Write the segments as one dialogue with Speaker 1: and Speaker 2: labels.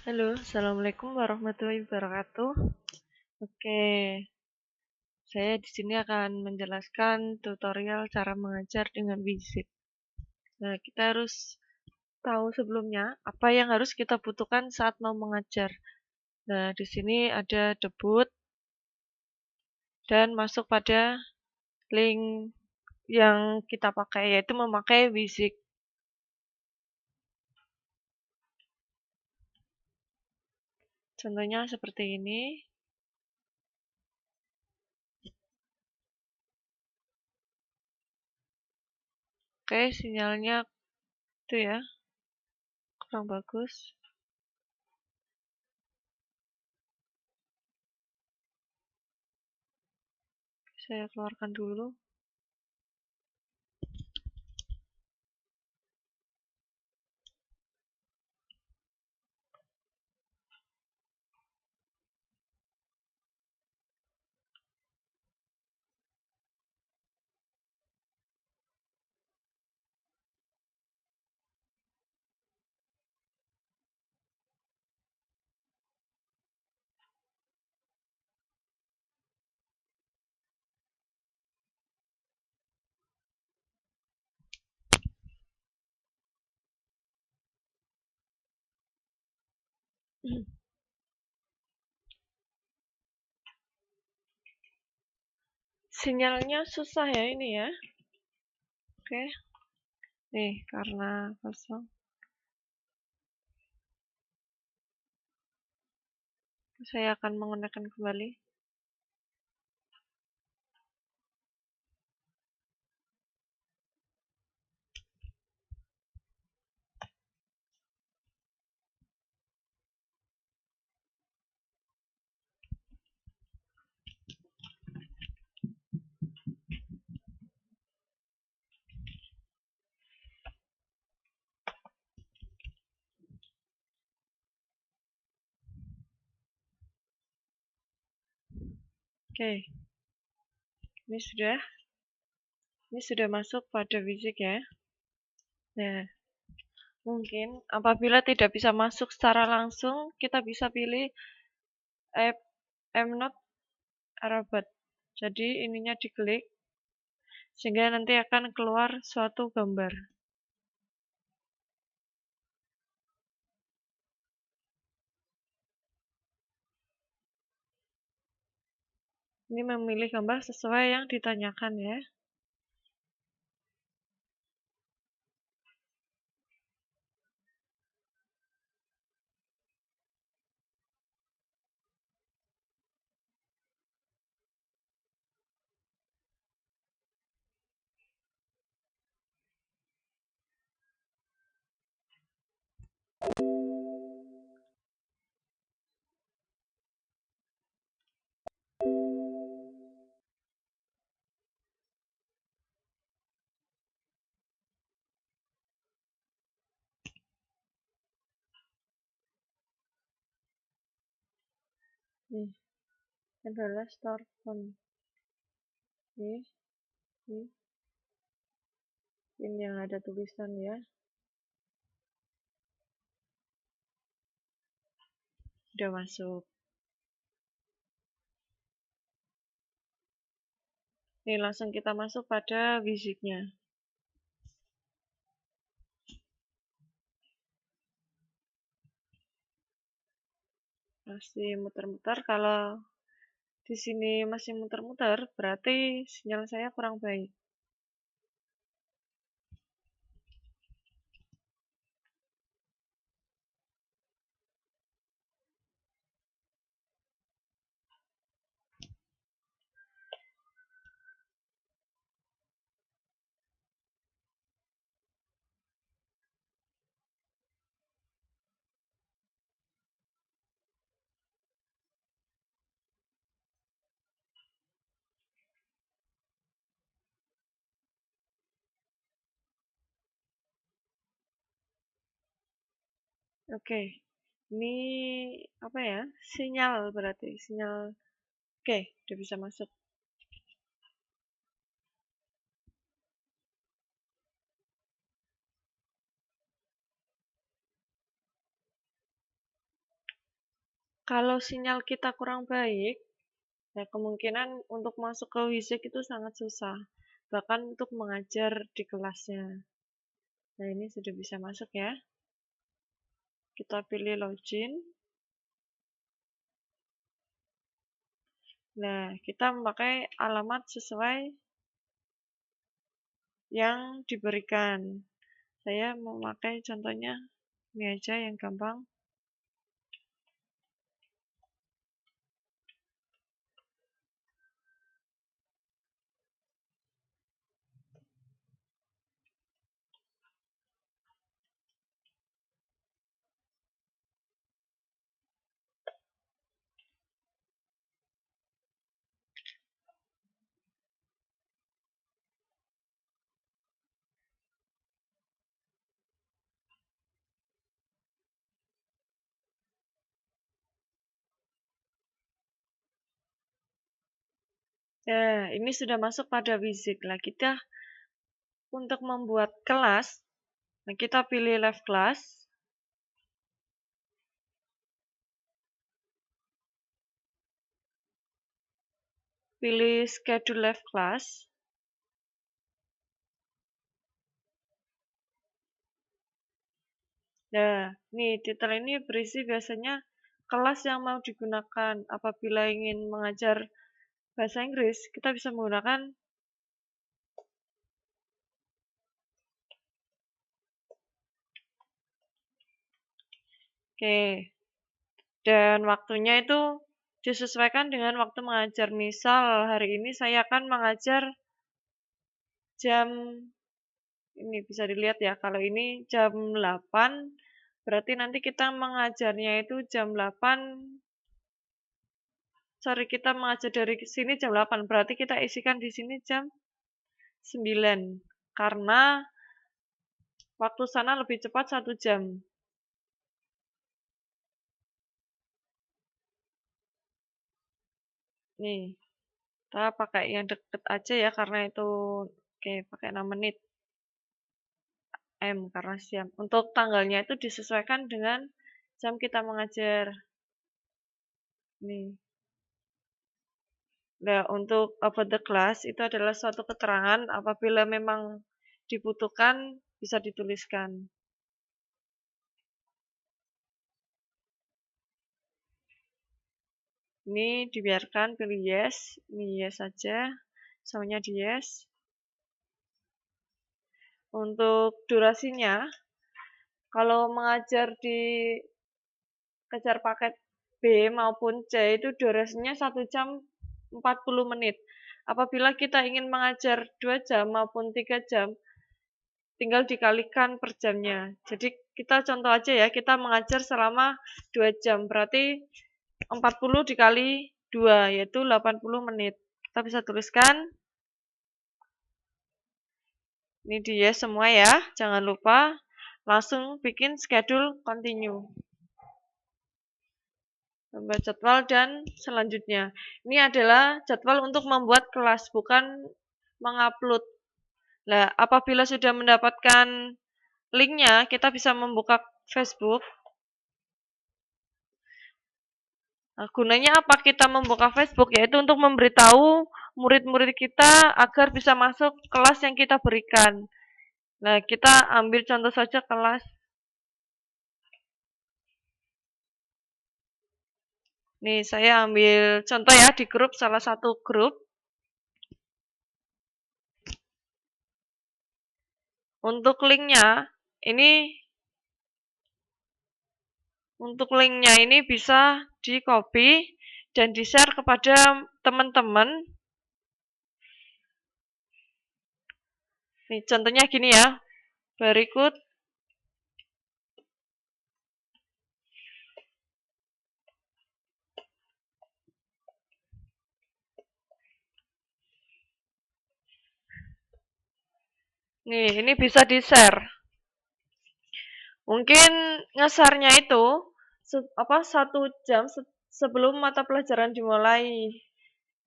Speaker 1: Halo, assalamualaikum warahmatullahi wabarakatuh. Oke, saya di sini akan menjelaskan tutorial cara mengajar dengan Wizard. Nah, kita harus tahu sebelumnya apa yang harus kita butuhkan saat mau mengajar. Nah, di sini ada debut dan masuk pada link yang kita pakai, yaitu memakai Wizard. Contohnya seperti ini. Oke, sinyalnya itu ya, kurang bagus. Saya keluarkan dulu. Sinyalnya susah ya ini ya. Oke. Nih, karena kosong, saya akan menggunakan kembali. Oke, ini sudah masuk pada Wizard ya. Nah, mungkin apabila tidak bisa masuk secara langsung, kita bisa pilih app Mnode Arabat. Jadi ininya diklik, sehingga nanti akan keluar suatu gambar. Ini memilih gambar sesuai yang ditanyakan ya. Nih, adalah start font. Ini yang ada tulisan ya. Sudah masuk. Nih, langsung kita masuk pada Wizard-nya. Masih muter-muter. Kalau di sini masih muter-muter, berarti sinyal saya kurang baik. Oke, ini apa ya? Sinyal berarti, sinyal. Oke, udah bisa masuk. Kalau sinyal kita kurang baik, ya kemungkinan untuk masuk ke Wisik itu sangat susah, bahkan untuk mengajar di kelasnya. Nah, ini sudah bisa masuk ya. Kita pilih login. Nah, kita memakai alamat sesuai yang diberikan. Saya memakai contohnya ini aja yang gampang. Nah, ini sudah masuk pada Wisik. Nah, kita untuk membuat kelas, nah kita pilih live class. Pilih schedule live class. Nah, nih titel ini berisi biasanya kelas yang mau digunakan. Apabila ingin mengajar bahasa Inggris, kita bisa menggunakan oke. Dan waktunya itu disesuaikan dengan waktu mengajar. Misal hari ini saya akan mengajar jam ini bisa dilihat ya. Kalau ini jam 8, berarti nanti kita mengajarnya itu jam 8. Sorry, kita mengajar dari sini jam 8. Berarti kita isikan di sini jam 9. Karena waktu sana lebih cepat 1 jam. Nih, kita pakai yang deket aja ya karena itu oke, pakai 6 menit. Karena siang. Untuk tanggalnya itu disesuaikan dengan jam kita mengajar. Nih. Nah, untuk about the class itu adalah suatu keterangan apabila memang dibutuhkan bisa dituliskan. Ini dibiarkan pilih yes, ini yes saja, semuanya di yes. Untuk durasinya, kalau mengajar di kejar paket B maupun C itu durasinya 1 jam 40 menit. Apabila kita ingin mengajar 2 jam maupun 3 jam, tinggal dikalikan per jamnya. Jadi kita contoh aja ya, kita mengajar selama 2 jam, berarti 40 dikali 2, yaitu 80 menit. Kita bisa tuliskan. Ini dia semua ya, jangan lupa langsung bikin schedule continue. Membuat jadwal dan selanjutnya. Ini adalah jadwal untuk membuat kelas, bukan mengupload. Nah, apabila sudah mendapatkan linknya, kita bisa membuka Facebook. Nah, gunanya apa kita membuka Facebook? Yaitu untuk memberitahu murid-murid kita agar bisa masuk kelas yang kita berikan. Nah, kita ambil contoh saja kelas. Nih, saya ambil contoh ya di grup, salah satu grup. Untuk linknya, ini bisa di-copy dan di-share kepada teman-teman. Nih, contohnya gini ya. Berikut. Nih, ini bisa di-share. Mungkin nge-share-nya itu 1 jam sebelum mata pelajaran dimulai.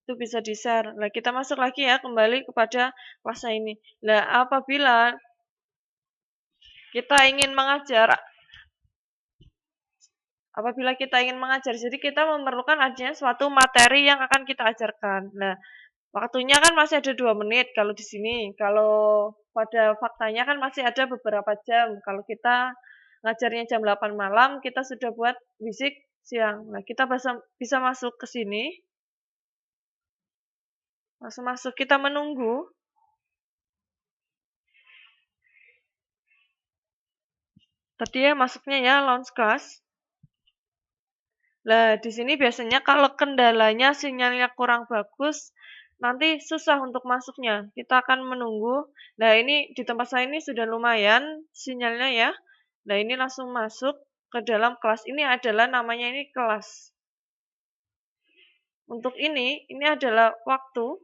Speaker 1: Itu bisa di-share. Nah, kita masuk lagi ya kembali kepada kelasnya ini. Nah, apabila kita ingin mengajar Apabila kita ingin mengajar, jadi kita memerlukan adanya suatu materi yang akan kita ajarkan. Nah, waktunya kan masih ada 2 menit kalau di sini. Kalau pada faktanya kan masih ada beberapa jam. Kalau kita ngajarnya jam 8 malam, kita sudah buat fisik siang. Nah, kita bisa masuk ke sini. Langsung masuk, kita menunggu. Tadi ya masuknya ya launch class. Nah, di sini biasanya kalau kendalanya sinyalnya kurang bagus, nanti susah untuk masuknya. Kita akan menunggu. Nah, ini di tempat saya ini sudah lumayan sinyalnya ya. Nah, ini langsung masuk ke dalam kelas. Ini adalah namanya ini kelas. Untuk ini adalah waktu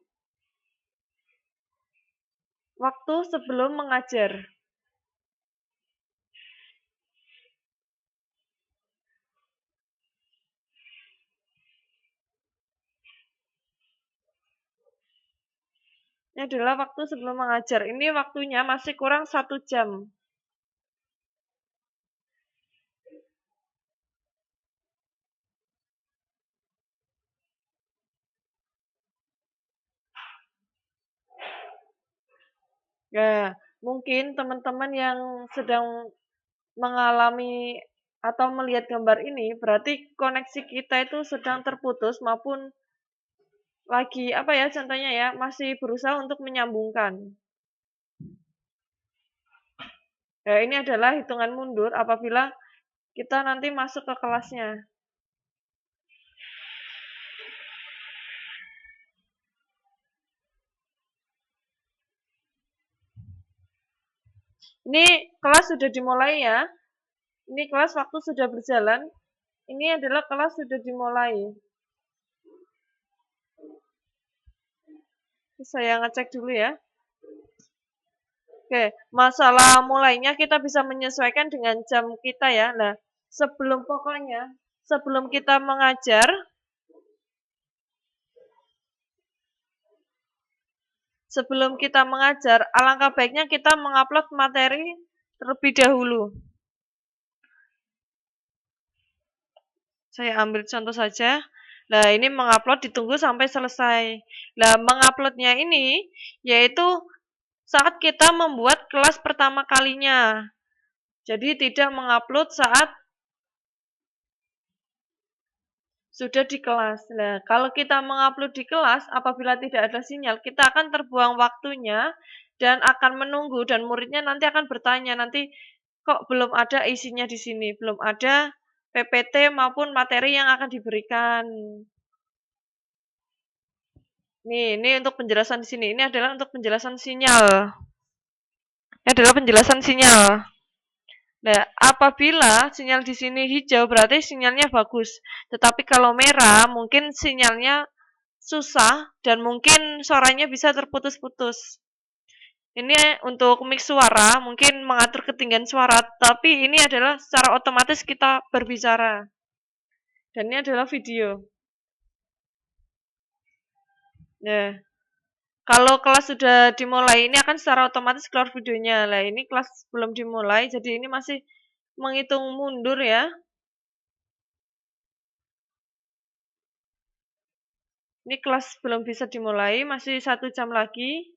Speaker 1: sebelum mengajar. Ini adalah waktu sebelum mengajar. Ini waktunya masih kurang 1 jam. Ya, mungkin teman-teman yang sedang mengalami atau melihat gambar ini, berarti koneksi kita itu sedang terputus maupun lagi apa ya contohnya ya, masih berusaha untuk menyambungkan. Ya, ini adalah hitungan mundur apabila kita nanti masuk ke kelasnya. Ini kelas sudah dimulai ya. Ini kelas waktu sudah berjalan. Ini adalah kelas sudah dimulai. Saya ngecek dulu ya. Oke, masalah mulainya kita bisa menyesuaikan dengan jam kita ya. Nah, sebelum kita mengajar, alangkah baiknya kita mengupload materi terlebih dahulu. Saya ambil contoh saja. Nah, ini mengupload ditunggu sampai selesai. Nah, menguploadnya ini yaitu saat kita membuat kelas pertama kalinya. Jadi tidak mengupload saat sudah di kelas. Nah, kalau kita mengupload di kelas, apabila tidak ada sinyal, kita akan terbuang waktunya dan akan menunggu dan muridnya nanti akan bertanya, nanti kok belum ada isinya di sini, belum ada PPT maupun materi yang akan diberikan. Ini untuk penjelasan di sini. Ini adalah untuk penjelasan sinyal. Ini adalah penjelasan sinyal. Nah, apabila sinyal di sini hijau berarti sinyalnya bagus. Tetapi kalau merah mungkin sinyalnya susah dan mungkin suaranya bisa terputus-putus. Ini untuk mix suara, mungkin mengatur ketinggian suara, tapi ini adalah secara otomatis kita berbicara. Dan ini adalah video. Nah, kalau kelas sudah dimulai, ini akan secara otomatis keluar videonya. Nah, ini kelas belum dimulai, jadi ini masih menghitung mundur ya. Ini kelas belum bisa dimulai, masih 1 jam lagi.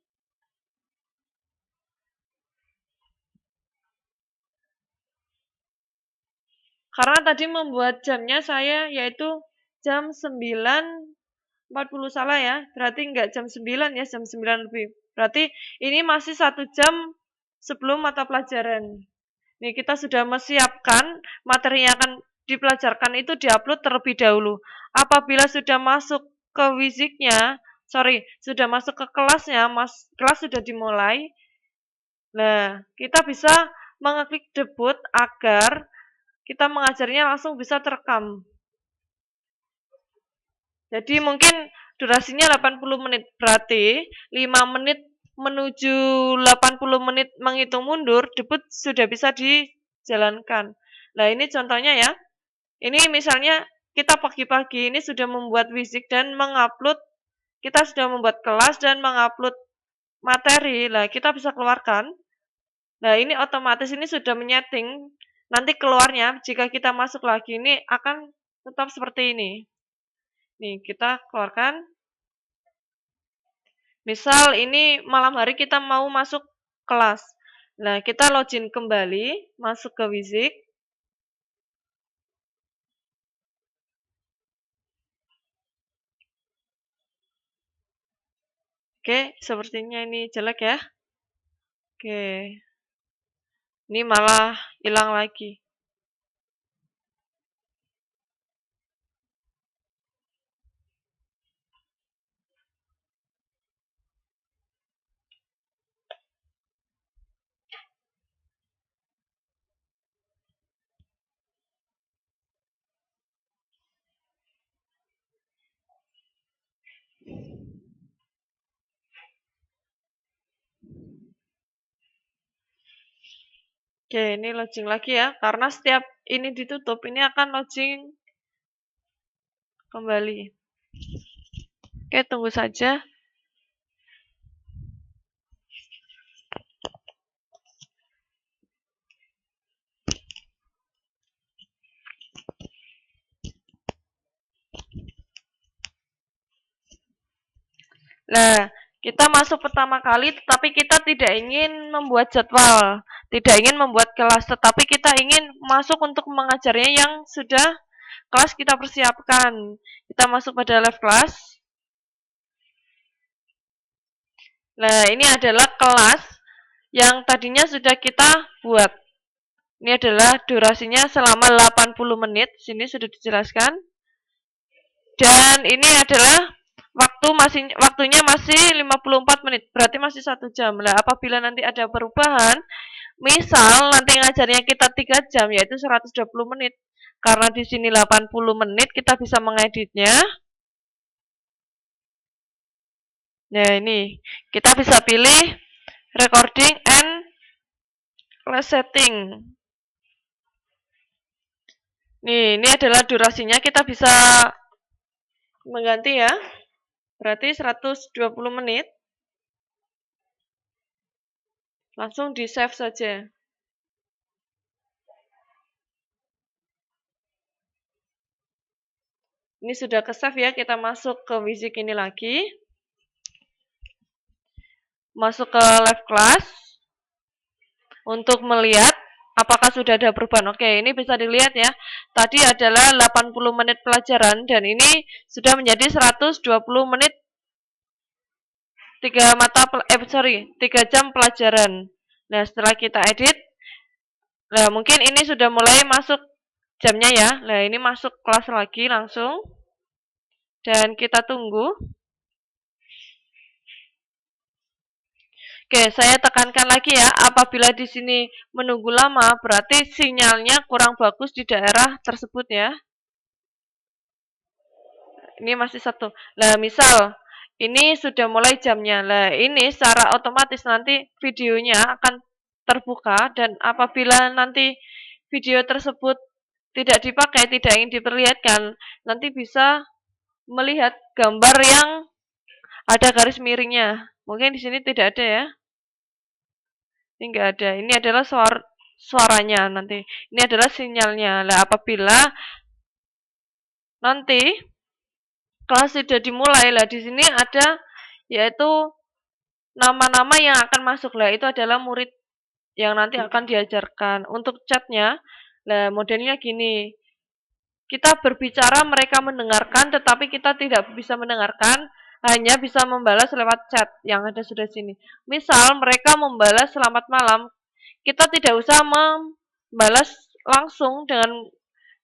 Speaker 1: Karena tadi membuat jamnya saya yaitu jam 9.40 salah ya. Berarti enggak jam 9 ya, jam 9 lebih. Berarti ini masih 1 jam sebelum mata pelajaran. Nih kita sudah menyiapkan materi yang akan dipelajarkan itu diupload terlebih dahulu. Apabila sudah masuk ke sudah masuk ke kelasnya, kelas sudah dimulai. Nah, kita bisa mengeklik debut agar kita mengajarnya langsung bisa terekam. Jadi mungkin durasinya 80 menit, berarti 5 menit menuju 80 menit menghitung mundur, debut sudah bisa dijalankan. Nah, ini contohnya ya. Ini misalnya kita pagi-pagi ini sudah membuat fisik dan mengupload, kita sudah membuat kelas dan mengupload materi. Nah, kita bisa keluarkan. Nah, ini otomatis ini sudah menyeting. nanti keluarnya jika kita masuk lagi ini akan tetap seperti ini. Nih, kita keluarkan. Misal ini malam hari kita mau masuk kelas. Nah, kita login kembali, masuk ke Wizik. Oke, sepertinya ini jelek ya. Oke. Ini malah hilang lagi. Oke, ini login lagi ya. Karena setiap ini ditutup, ini akan login kembali. Oke, tunggu saja. Nah, kita masuk pertama kali, tetapi kita tidak ingin membuat jadwal, tidak ingin membuat kelas, tetapi kita ingin masuk untuk mengajarnya yang sudah kelas kita persiapkan. Kita masuk pada live class. Nah, ini adalah kelas yang tadinya sudah kita buat. Ini adalah durasinya selama 80 menit. Sini sudah dijelaskan. Dan ini adalah waktunya masih 54 menit. Berarti masih 1 jam. Lah, apabila nanti ada perubahan, misal nanti ngajarnya kita 3 jam, yaitu 120 menit. Karena di sini 80 menit, kita bisa mengeditnya. Nah, ini. Kita bisa pilih recording and class setting. Nih, ini adalah durasinya. Kita bisa mengganti ya. Berarti 120 menit. Langsung di save saja. Ini sudah ke save ya, kita masuk ke Wizik ini lagi. Masuk ke live class. Untuk melihat apakah sudah ada perubahan. Oke, ini bisa dilihat ya. Tadi adalah 80 menit pelajaran dan ini sudah menjadi 120 menit 3 jam pelajaran. Nah, setelah kita edit, nah mungkin ini sudah mulai masuk jamnya ya. Nah, ini masuk kelas lagi langsung. Dan kita tunggu. Oke, saya tekankan lagi ya, apabila di sini menunggu lama, berarti sinyalnya kurang bagus di daerah tersebut ya. Ini masih satu. Nah, misal ini sudah mulai jamnya. Nah, ini secara otomatis nanti videonya akan terbuka dan apabila nanti video tersebut tidak dipakai, tidak ingin diperlihatkan, nanti bisa melihat gambar yang ada garis miringnya. Mungkin di sini tidak ada ya. Ini enggak ada. Ini adalah suaranya nanti. Ini adalah sinyalnya. Nah, apabila nanti kelas sudah dimulai lah, di sini ada yaitu nama-nama yang akan masuk lah, itu adalah murid yang nanti akan diajarkan. Untuk chatnya, lah modelnya gini, kita berbicara mereka mendengarkan, tetapi kita tidak bisa mendengarkan, hanya bisa membalas lewat chat yang ada sudah sini. Misal mereka membalas selamat malam, kita tidak usah membalas langsung dengan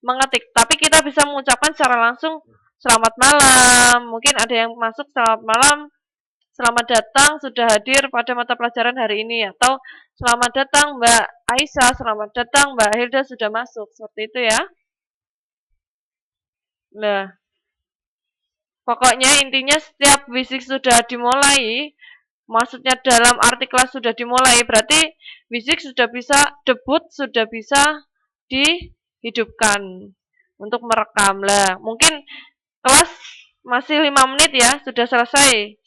Speaker 1: mengetik, tapi kita bisa mengucapkan secara langsung selamat malam. Mungkin ada yang masuk selamat malam, selamat datang sudah hadir pada mata pelajaran hari ini, atau selamat datang Mbak Aisyah, selamat datang Mbak Hilda sudah masuk, seperti itu ya. Nah, pokoknya intinya setiap Wizik sudah dimulai, maksudnya dalam arti kelas sudah dimulai, berarti Wizik sudah bisa debut, sudah bisa dihidupkan untuk merekam lah. Mungkin kelas masih 5 menit ya, sudah selesai.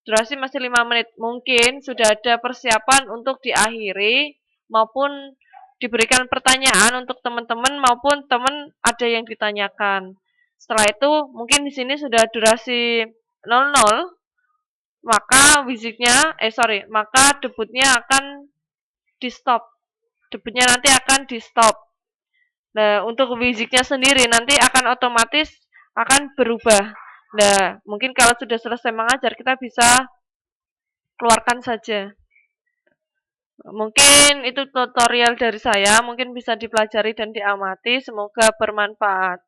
Speaker 1: Durasi masih 5 menit. Mungkin sudah ada persiapan untuk diakhiri maupun diberikan pertanyaan untuk teman-teman maupun teman ada yang ditanyakan. Setelah itu mungkin di sini sudah durasi 00, maka maka debutnya akan di stop. Debutnya nanti akan di stop. Nah, untuk wiziknya sendiri nanti akan otomatis akan berubah. Nah, mungkin kalau sudah selesai mengajar kita bisa keluarkan saja. Mungkin itu tutorial dari saya, mungkin bisa dipelajari dan diamati, semoga bermanfaat.